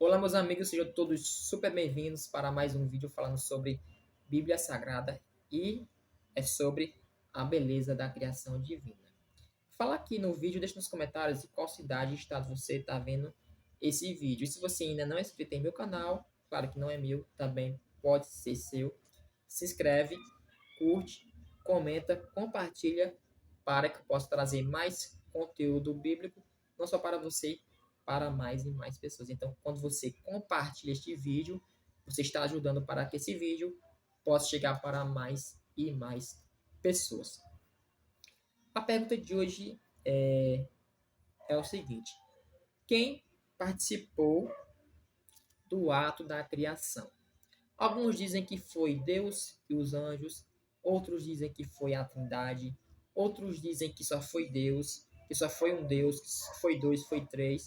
Olá, meus amigos, sejam todos super bem-vindos para mais um vídeo falando sobre Bíblia Sagrada e é sobre a beleza da criação divina. Fala aqui no vídeo, deixa nos comentários de qual cidade e estado você está vendo esse vídeo. E se você ainda não é inscrito em meu canal, claro que não é meu, também pode ser seu. Se inscreve, curte, comenta, compartilha para que eu possa trazer mais conteúdo bíblico, não só para você, para mais e mais pessoas. Então, quando você compartilha este vídeo, você está ajudando para que esse vídeo possa chegar para mais e mais pessoas. A pergunta de hoje é o seguinte: quem participou do ato da criação? Alguns dizem que foi Deus e os anjos, outros dizem que foi a Trindade, outros dizem que só foi Deus, que só foi um Deus, que foi dois, foi três.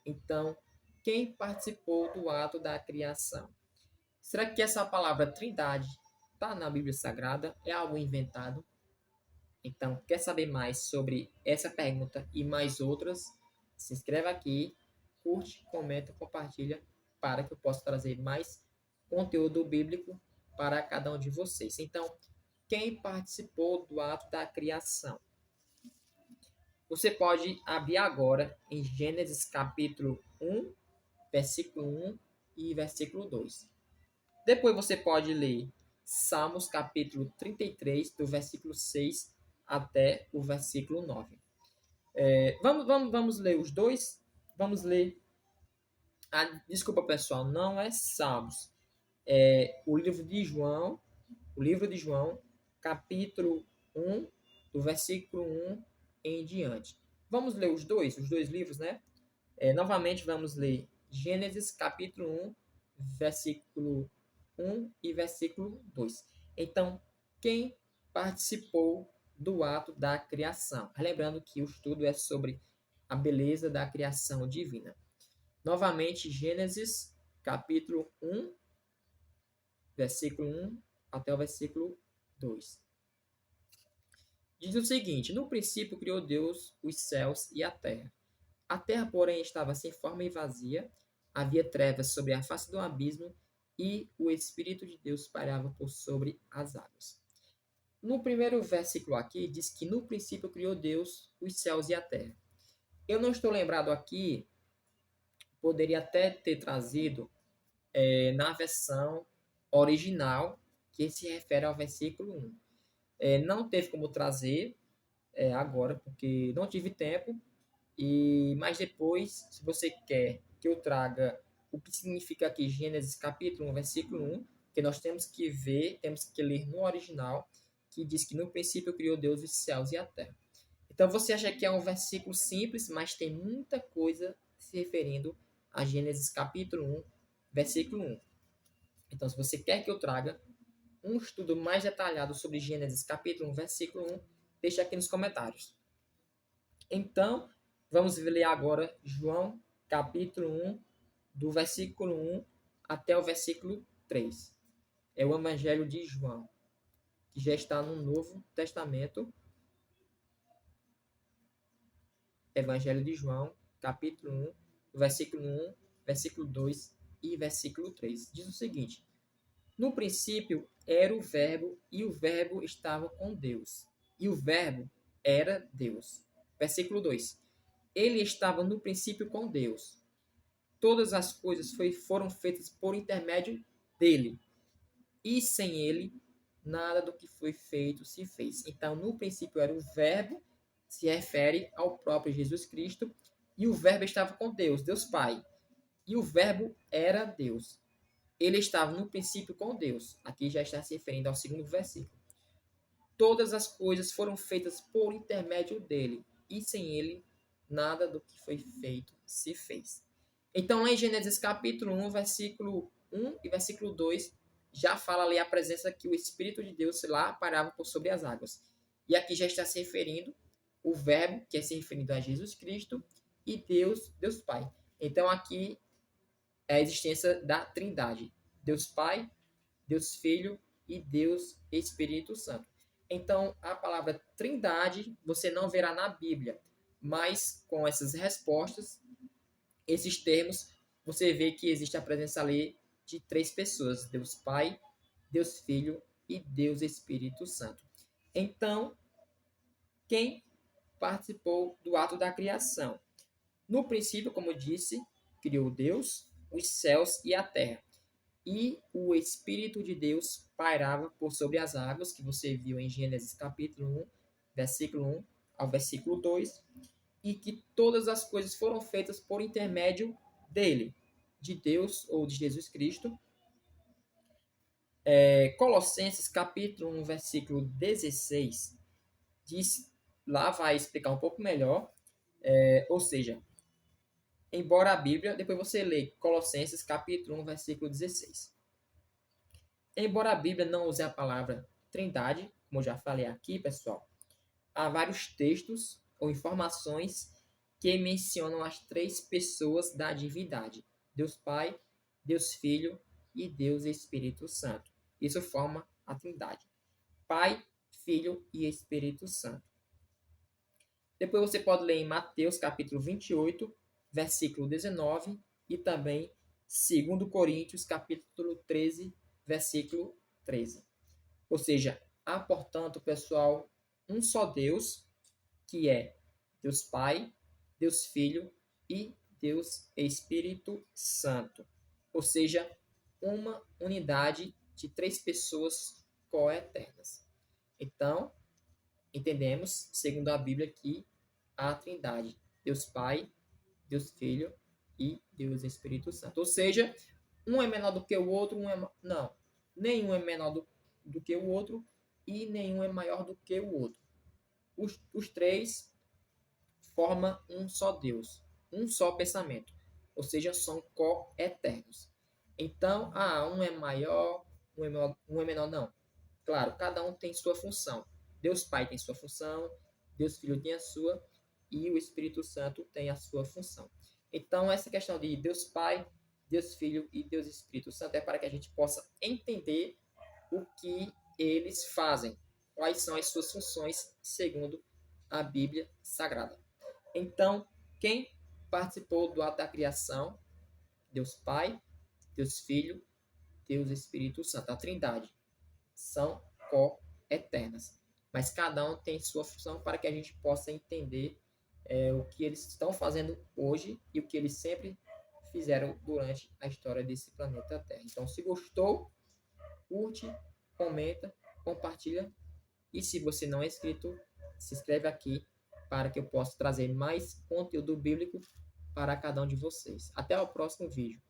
Então, quem participou do ato da criação? Será que essa palavra Trindade está na Bíblia Sagrada? É algo inventado? Então, quer saber mais sobre essa pergunta e mais outras? Se inscreve aqui, curte, comenta, compartilha para que eu possa trazer mais conteúdo bíblico para cada um de vocês. Então, quem participou do ato da criação? Você pode abrir agora em Gênesis capítulo 1, versículo 1 e versículo 2. Depois você pode ler Salmos capítulo 33, do versículo 6 até o versículo 9. Vamos ler os dois? Vamos ler. Desculpa, pessoal, não é Salmos. É o livro de João, capítulo 1, do versículo 1 em diante. Vamos ler os dois livros, né? Novamente, vamos ler Gênesis, capítulo 1, versículo 1 e versículo 2. Então, quem participou do ato da criação? Lembrando que o estudo é sobre a beleza da criação divina. Novamente, Gênesis, capítulo 1, versículo 1 até o versículo 2. Diz o seguinte: no princípio criou Deus os céus e a terra. A terra, porém, estava sem forma e vazia, havia trevas sobre a face do abismo, e o Espírito de Deus pairava por sobre as águas. No primeiro versículo aqui, diz que no princípio criou Deus os céus e a terra. Eu não estou lembrado aqui, poderia até ter trazido na versão original, que se refere ao versículo 1. Não teve como trazer agora, porque não tive tempo, mas depois, se você quer que eu traga o que significa aqui Gênesis capítulo 1, versículo 1, que nós temos que ver, temos que ler no original, que diz que no princípio criou Deus os céus e a terra. Então você acha que é um versículo simples, mas tem muita coisa se referindo a Gênesis capítulo 1, versículo 1. Então, se você quer que eu traga um estudo mais detalhado sobre Gênesis capítulo 1, versículo 1, deixa aqui nos comentários. Então, vamos ler agora João capítulo 1, do versículo 1 até o versículo 3. É o Evangelho de João, que já está no Novo Testamento. Evangelho de João, capítulo 1, versículo 1, versículo 2 e versículo 3. Diz o seguinte: no princípio era o Verbo, e o Verbo estava com Deus, e o Verbo era Deus. Versículo 2. Ele estava no princípio com Deus. Todas as coisas foram feitas por intermédio dele, e sem ele, nada do que foi feito se fez. Então, no princípio era o Verbo, se refere ao próprio Jesus Cristo, e o Verbo estava com Deus, Deus Pai, e o Verbo era Deus. Ele estava no princípio com Deus. Aqui já está se referindo ao segundo versículo. Todas as coisas foram feitas por intermédio dele, e sem ele, nada do que foi feito se fez. Então, lá em Gênesis capítulo 1, versículo 1 e versículo 2, já fala ali a presença que o Espírito de Deus lá parava por sobre as águas. E aqui já está se referindo o Verbo, que é se referindo a Jesus Cristo, e Deus Pai. Então, aqui é a existência da Trindade. Deus Pai, Deus Filho e Deus Espírito Santo. Então, a palavra Trindade você não verá na Bíblia, mas com essas respostas, esses termos, você vê que existe a presença ali de três pessoas: Deus Pai, Deus Filho e Deus Espírito Santo. Então, quem participou do ato da criação? No princípio, como eu disse, criou Deus os céus e a terra. E o Espírito de Deus pairava por sobre as águas, que você viu em Gênesis capítulo 1, versículo 1 ao versículo 2, e que todas as coisas foram feitas por intermédio dele, de Deus ou de Jesus Cristo. Colossenses capítulo 1, versículo 16, diz, lá vai explicar um pouco melhor, ou seja, embora a Bíblia, depois você lê Colossenses capítulo 1, versículo 16. Embora a Bíblia não use a palavra trindade, como eu já falei aqui, pessoal, há vários textos ou informações que mencionam as três pessoas da divindade: Deus Pai, Deus Filho e Deus Espírito Santo. Isso forma a trindade: Pai, Filho e Espírito Santo. Depois você pode ler em Mateus capítulo 28, versículo 19, e também 2 Coríntios capítulo 13, versículo 13. Ou seja, há, portanto, pessoal, um só Deus, que é Deus Pai, Deus Filho e Deus Espírito Santo. Ou seja, uma unidade de três pessoas coeternas. Então, entendemos, segundo a Bíblia, que a Trindade, Deus Pai, Deus Filho e Deus Espírito Santo. Ou seja, um é menor do que o outro, não, nenhum é menor do que o outro e nenhum é maior do que o outro. Os três formam um só Deus, um só pensamento, ou seja, são co-eternos. Então, um é maior, um é menor, não. Claro, cada um tem sua função. Deus Pai tem sua função, Deus Filho tem a sua e o Espírito Santo tem a sua função. Então, essa questão de Deus Pai, Deus Filho e Deus Espírito Santo é para que a gente possa entender o que eles fazem, quais são as suas funções segundo a Bíblia Sagrada. Então, quem participou do ato da criação? Deus Pai, Deus Filho, Deus Espírito Santo, a Trindade. São co-eternas. Mas cada um tem sua função para que a gente possa entender o que eles estão fazendo hoje e o que eles sempre fizeram durante a história desse planeta Terra. Então, se gostou, curte, comenta, compartilha. E se você não é inscrito, se inscreve aqui para que eu possa trazer mais conteúdo bíblico para cada um de vocês. Até o próximo vídeo.